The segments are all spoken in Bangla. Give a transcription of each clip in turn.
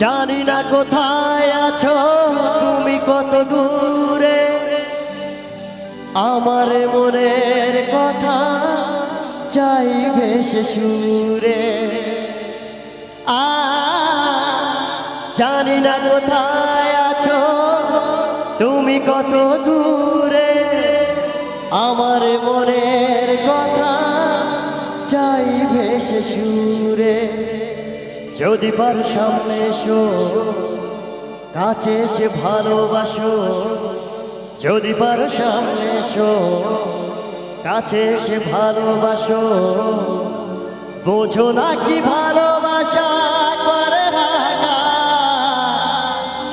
জানি না কোথায় আছো তুমি, কত দূরে আমার মনের কথা চাই ভেসে সুরে। জানি না কোথায় আছো তুমি, কত দূরে আমার মনের কথা চাই ভেসে সুরে। যদি পারো সামনে এসো, কাছে এসে ভালোবাসো। যদি পারো সামনে এসো, কাছে এসে ভালোবাসো। বোঝো না কি ভালোবাসা করে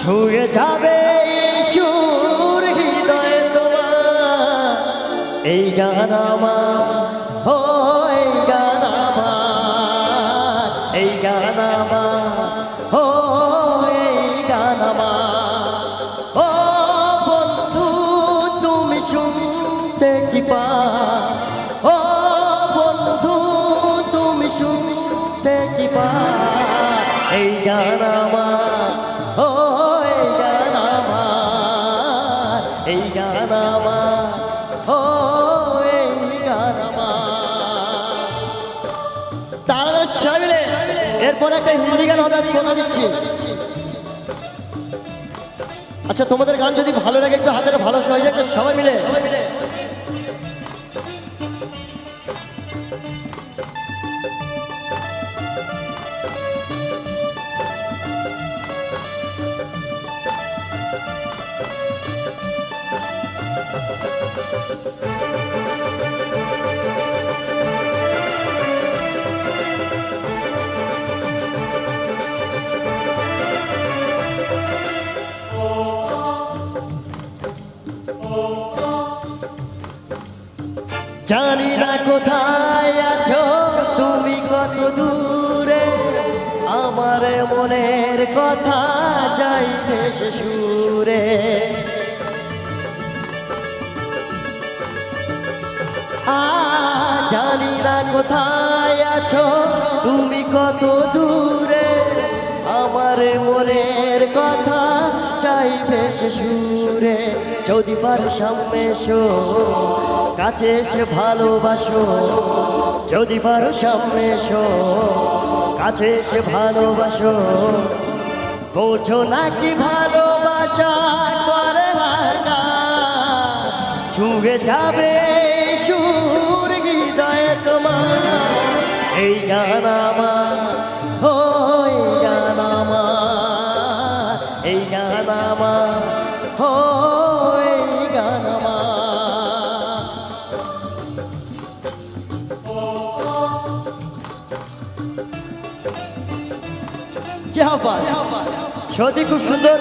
ছুঁয়ে যাবে সুর হৃদয়ে তোমার। এই গান আমার, ও এই গান আমার, এই গান আমার, ও এই গান আমার। ও বন্ধু তুমি শুনতে কি পাও, ও বন্ধু তুমি শুনতে কি পাও। এই গান আমার, ও এই গান আমার, এই গান আমার, ও এই গান আমার। তারা সবাই মিলে এরপর একটা হিন্দি গান হবে, আমি কথা দিচ্ছি। আচ্ছা তোমাদের গান যদি ভালো লাগে একটু হাতের ভালো সহজে একটা সবাই মিলে। জানি না কোথায় আছো তুমি, কত দূরে আমার মনের কথা যাই ভেসে সুরে। জানি না কোথায় আছো তুমি, কত দূরে আমার মনের কথা চাই ভেসে সুরে। যদি পারো সামনে এসো, কাছে এসে ভালোবাসো। যদি পারো সামনে এসো, কাছে এসে ভালোবাসো। বোঝো নাকি ভালোবাসা করে ছুঁয়ে যাবে সুর হৃদয়ে তোমার। এই গান আমার, ও এই গান আমার, এই গান আমার, ও এই গান আমার। সত্যি খুব সুন্দর।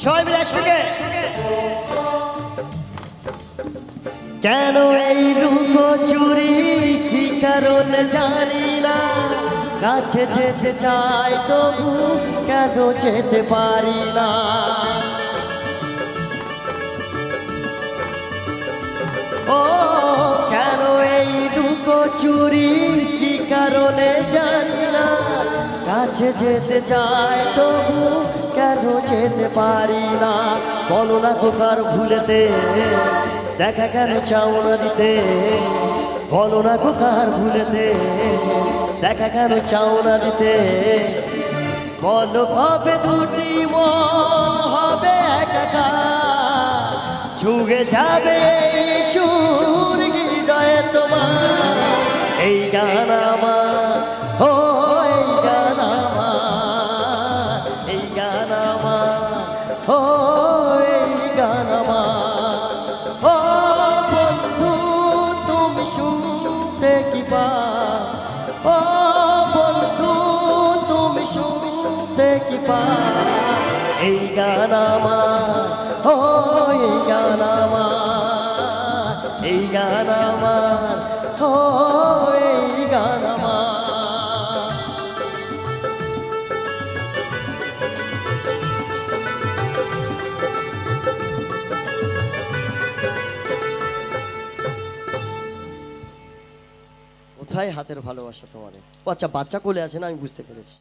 সবাই মিলে একসঙ্গে। কেন এই লুকো চুরি, কি কারণে জানি না। কাছে যেতে চাই তবু কেন যেতে পারি না। ও কেন এই লুকো চুরি, কি কারণে জানি না। কাছে যেতে চাই তবু কেন যেতে পারি না। বলো না কোকার ভুলেতে দেখা কেন চাও না দিতে। বলো না কোকার ভুলেতে দেখা কেন চাও না দিতে। বলো হবে দুটি মন হবে একা, ছুঁয়ে যাবে সুর হৃদয়ে তোমার। এই গান আমার, ও এই গান আমার, এই গান আমার, ও এই গান আমার। ও বন্ধু তুমি শুনতে কি পাও, ও বন্ধু তুমি শুনতে কি পাও। এই গান আমার, ও এই গান আমার, এই গান আমার, ও এই গান আমার। কোথায় হাতের ভালোবাসা তোমার? ও আচ্ছা, বাচ্চা কোলে আছে না, আমি বুঝতে পেরেছি।